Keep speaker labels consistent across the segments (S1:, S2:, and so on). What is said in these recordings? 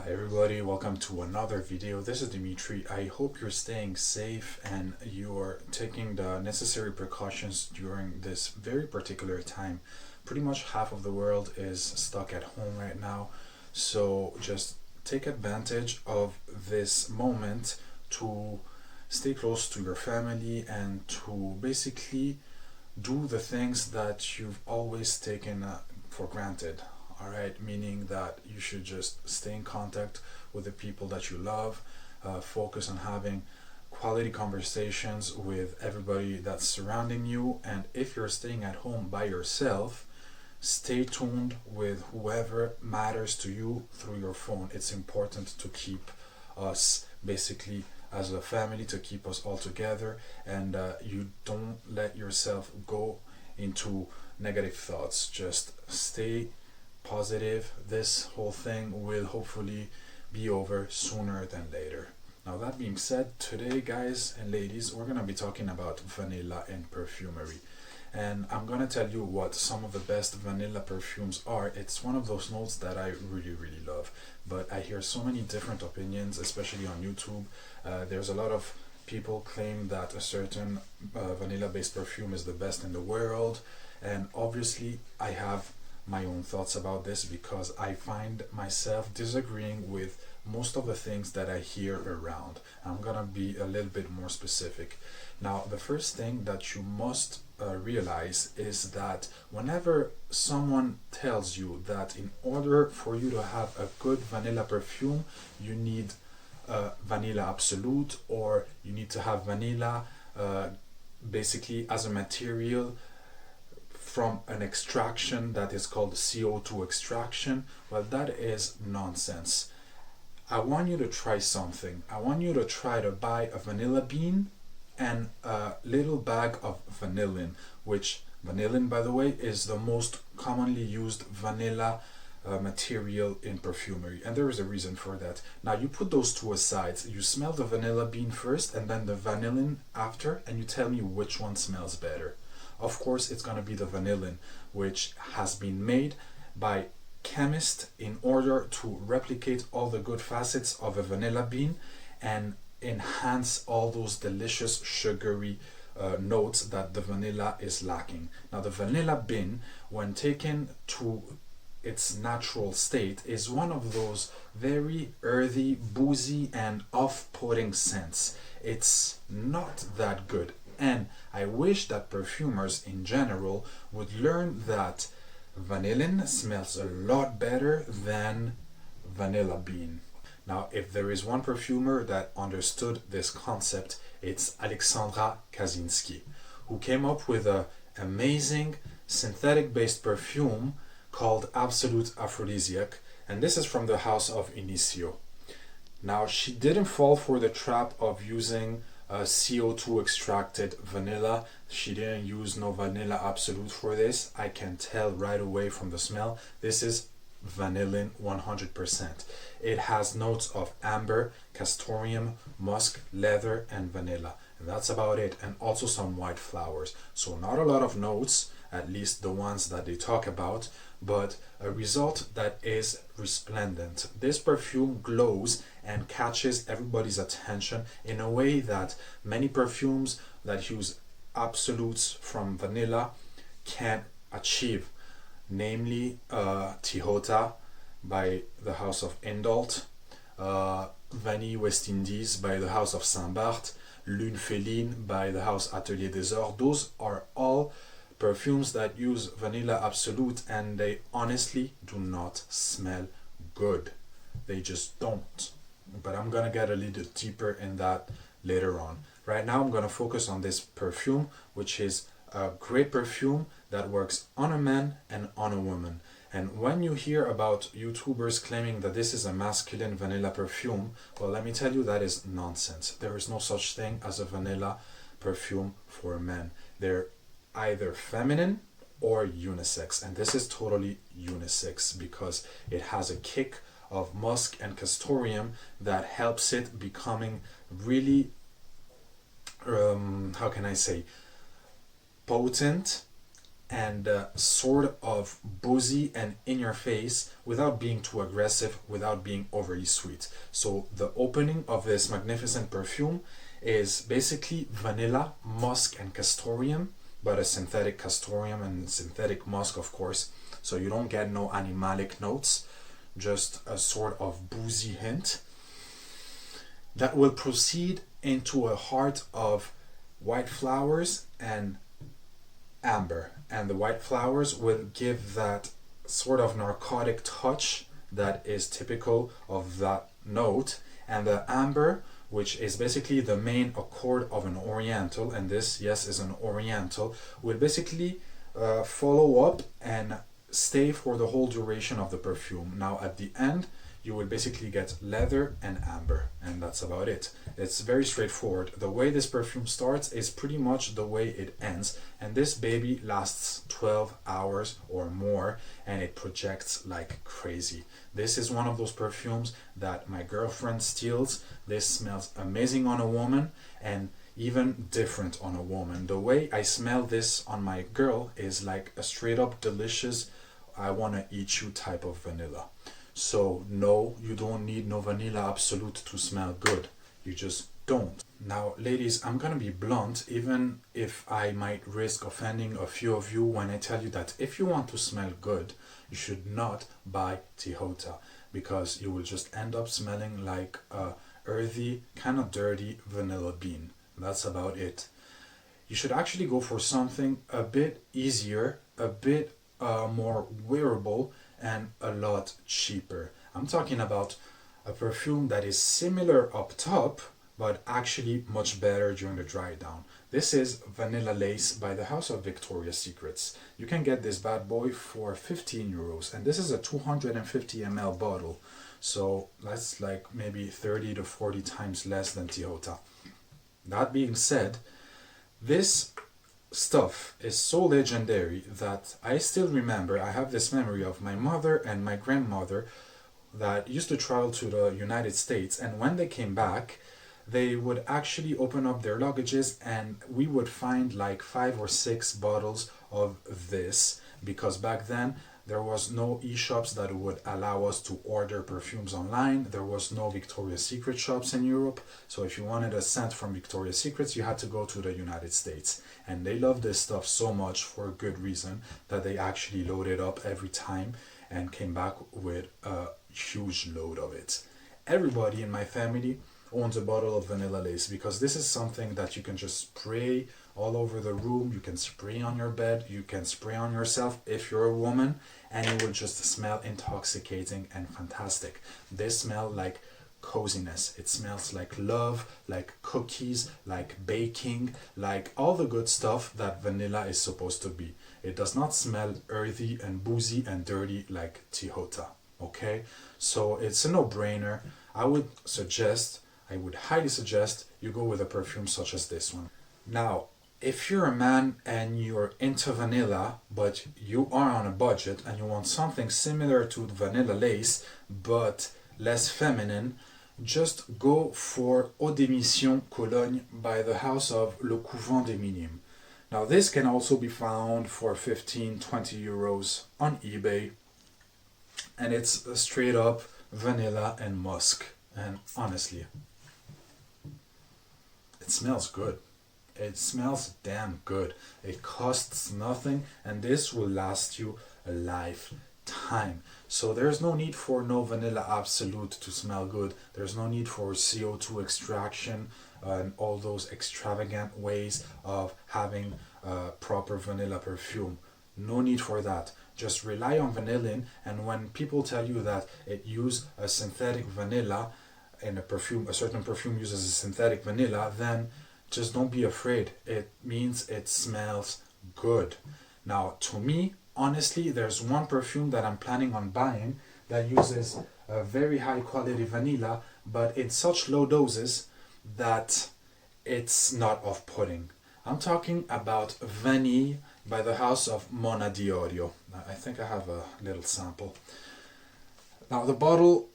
S1: Hi everybody, welcome to another video. This is Dimitri. I hope you're staying safe and you're taking the necessary precautions during this very particular time. Pretty much half of the world is stuck at home right now, so just take advantage of this moment to stay close to your family and to basically do the things that you've always taken for granted. All right, meaning that you should just stay in contact with the people that you love, focus on having quality conversations with everybody that's surrounding you, and if you're staying at home by yourself, stay tuned with whoever matters to you through your phone. It's important to keep us basically as a family, to keep us all together, and you don't let yourself go into negative thoughts. Just stay positive. This whole thing will hopefully be over sooner than later. Now, that being said, today, guys and ladies, we're gonna be talking about vanilla and perfumery, and I'm gonna tell you what some of the best vanilla perfumes are. It's one of those notes that I really love, but I hear so many different opinions, especially on YouTube. There's a lot of people claim that a certain vanilla based perfume is the best in the world, and obviously I have my own thoughts about this because I find myself disagreeing with most of the things that I hear around. I'm gonna be a little bit more specific. Now, the first thing that you must realize is that whenever someone tells you that in order for you to have a good vanilla perfume, you need vanilla absolute, or you need to have vanilla basically as a material from an extraction that is called CO2 extraction, well, that is nonsense. I want you to try something. I want you to try to buy a vanilla bean and a little bag of vanillin, which vanillin, by the way, is the most commonly used vanilla material in perfumery, and there is a reason for that. Now, you put those two aside. You smell the vanilla bean first and then the vanillin after, and you tell me which one smells better. Of course, it's going to be the vanillin, which has been made by chemists in order to replicate all the good facets of a vanilla bean and enhance all those delicious sugary notes that the vanilla is lacking. Now, the vanilla bean, when taken to its natural state, is one of those very earthy, boozy, and off-putting scents. It's not that good. And I wish that perfumers in general would learn that vanillin smells a lot better than vanilla bean. Now, if there is one perfumer that understood this concept, it's Alexandra Kaczynski, who came up with an amazing synthetic-based perfume called Absolute Aphrodisiac, and this is from the house of Initio. Now, she didn't fall for the trap of using CO2 extracted vanilla. She didn't use no vanilla absolute for this. I can tell right away from the smell. This is vanillin 100%. It has notes of amber, castoreum, musk, leather, and vanilla. And that's about it. And also some white flowers. So not a lot of notes, at least the ones that they talk about, but a result that is resplendent. This perfume glows and catches everybody's attention in a way that many perfumes that use absolutes from vanilla can't achieve, namely Tihota by the house of Indult, Vanille West Indies by the house of Saint-Barth, Lune Féline by the house Atelier des Ors. Those are all perfumes that use vanilla absolute, and they honestly do not smell good. They just don't. But I'm gonna get a little deeper in that later on. Right now, I'm gonna focus on this perfume, which is a great perfume that works on a man and on a woman. And when you hear about YouTubers claiming that this is a masculine vanilla perfume, well, let me tell you, that is nonsense. There is no such thing as a vanilla perfume for men. They're either feminine or unisex, and this is totally unisex because it has a kick of musk and castoreum that helps it becoming really how can I say, potent and sort of boozy and in your face without being too aggressive, without being overly sweet. So the opening of this magnificent perfume is basically vanilla, musk, and castoreum, but a synthetic castoreum and synthetic musk, of course. So you don't get no animalic notes, just a sort of boozy hint that will proceed into a heart of white flowers and amber. And the white flowers will give that sort of narcotic touch that is typical of that note. And the amber, which is basically the main accord of an oriental, and this, yes, is an oriental, will basically follow up and stay for the whole duration of the perfume. Now at the end, you will basically get leather and amber, and that's about it. It's very straightforward. The way this perfume starts is pretty much the way it ends, and this baby lasts 12 hours or more, and it projects like crazy. This is one of those perfumes that my girlfriend steals. This smells amazing on a woman, and even different on a woman. The way I smell this on my girl is like a straight up delicious, I wanna eat you type of vanilla. So no, you don't need no vanilla absolute to smell good. You just don't. Now ladies, I'm gonna be blunt, even if I might risk offending a few of you when I tell you that if you want to smell good, you should not buy Tihota, because you will just end up smelling like a earthy, kind of dirty vanilla bean. That's about it. You should actually go for something a bit easier, a bit more wearable, and a lot cheaper. I'm talking about a perfume that is similar up top, but actually much better during the dry down. This is Vanilla Lace by the House of Victoria's Secrets. You can get this bad boy for 15 euros, and this is a 250 ml bottle. So that's like maybe 30 to 40 times less than Tihota. That being said, this stuff is so legendary that I still remember, I have this memory of my mother and my grandmother that used to travel to the United States, and when they came back, they would actually open up their luggages and we would find like 5 or 6 bottles of this, because back then there was no e-shops that would allow us to order perfumes online. There was no Victoria's Secret shops in Europe. So if you wanted a scent from Victoria's Secrets, you had to go to the United States. And they loved this stuff so much, for a good reason, that they actually loaded up every time and came back with a huge load of it. Everybody in my family owns a bottle of Vanilla Lace, because this is something that you can just spray all over the room. You can spray on your bed, you can spray on yourself if you're a woman, and it will just smell intoxicating and fantastic. They smell like coziness. It smells like love, like cookies, like baking, like all the good stuff that vanilla is supposed to be. It does not smell earthy and boozy and dirty like Tihota. Okay, so it's a no-brainer. I would highly suggest you go with a perfume such as this one. Now, if you're a man and you're into vanilla, but you are on a budget and you want something similar to Vanilla Lace, but less feminine, just go for Eau d'Émission Cologne by the House of Le Couvent des Minimes. Now, this can also be found for 15-20 euros on eBay, and it's straight up vanilla and musk. And honestly, it smells good. It smells damn good. It costs nothing, and this will last you a lifetime. So there's no need for no vanilla absolute to smell good. There's no need for CO2 extraction and all those extravagant ways of having a proper vanilla perfume. No need for that. Just rely on vanillin, and when people tell you that it uses a synthetic vanilla in a perfume, a certain perfume uses a synthetic vanilla, then just don't be afraid. It means it smells good. Now, to me, honestly, there's one perfume that I'm planning on buying that uses a very high quality vanilla, but in such low doses that it's not off-putting. I'm talking about Vanille by the House of Mona di Orio. I think I have a little sample. Now, the bottle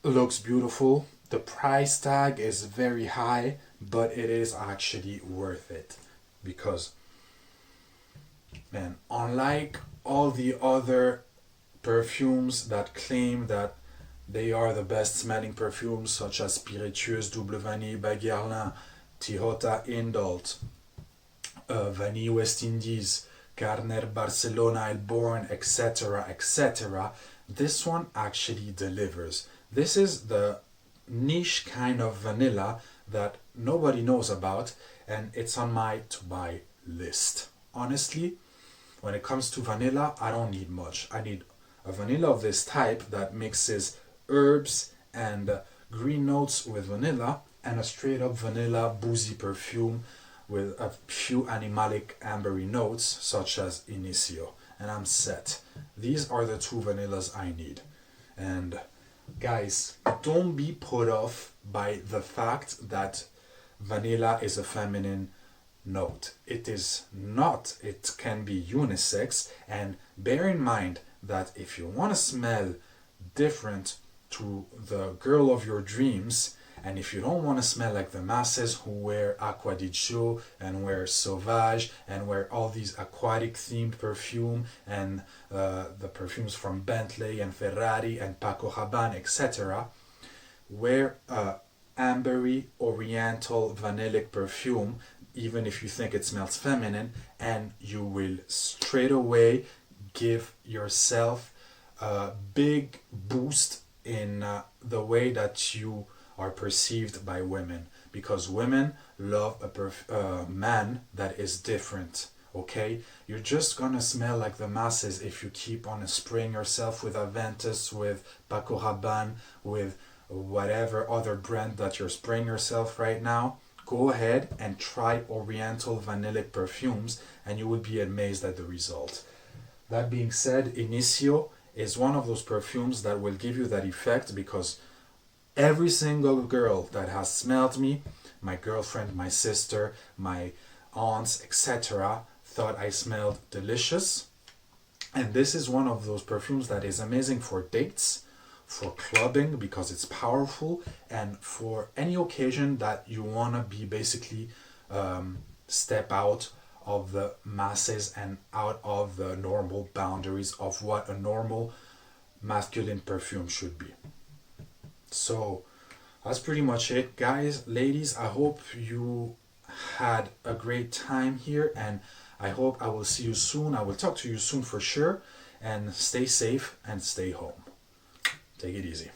S1: looks beautiful. The price tag is very high, but it is actually worth it, because Man, unlike all the other perfumes that claim that they are the best smelling perfumes, such as Spiritueuse, Double Vanille by Guerlain, Tihota Indult, Vanille West Indies, Garner Barcelona Elborn, etc., etc., this one actually delivers. This is the niche kind of vanilla that nobody knows about, and it's on my to buy list. Honestly, when it comes to vanilla, I don't need much. I need a vanilla of this type that mixes herbs and green notes with vanilla, and a straight up vanilla boozy perfume with a few animalic ambery notes such as Initio, and I'm set. These are the two vanillas I need. And guys, don't be put off by the fact that vanilla is a feminine note. It is not. It can be unisex, and bear in mind that if you want to smell different to the girl of your dreams, and if you don't want to smell like the masses who wear Acqua di Gio and wear Sauvage and wear all these aquatic themed perfume and the perfumes from Bentley and Ferrari and Paco Rabanne, etc., wear a ambery oriental vanillic perfume, even if you think it smells feminine, and you will straight away give yourself a big boost in the way that you are perceived by women, because women love a man that is different. Okay, you're just gonna smell like the masses if you keep on spraying yourself with Aventus, with Paco Rabanne, with whatever other brand that you're spraying yourself right now. Go ahead and try oriental vanillic perfumes, and you will be amazed at the result. That being said, Initio is one of those perfumes that will give you that effect, because every single girl that has smelled me, my girlfriend, my sister, my aunts, etc., thought I smelled delicious. And this is one of those perfumes that is amazing for dates, for clubbing because it's powerful, and for any occasion that you want to be basically step out of the masses and out of the normal boundaries of what a normal masculine perfume should be. So that's pretty much it, guys, ladies. I hope you had a great time here, and I hope I will see you soon. I will talk to you soon for sure, and stay safe and stay home. Take it easy.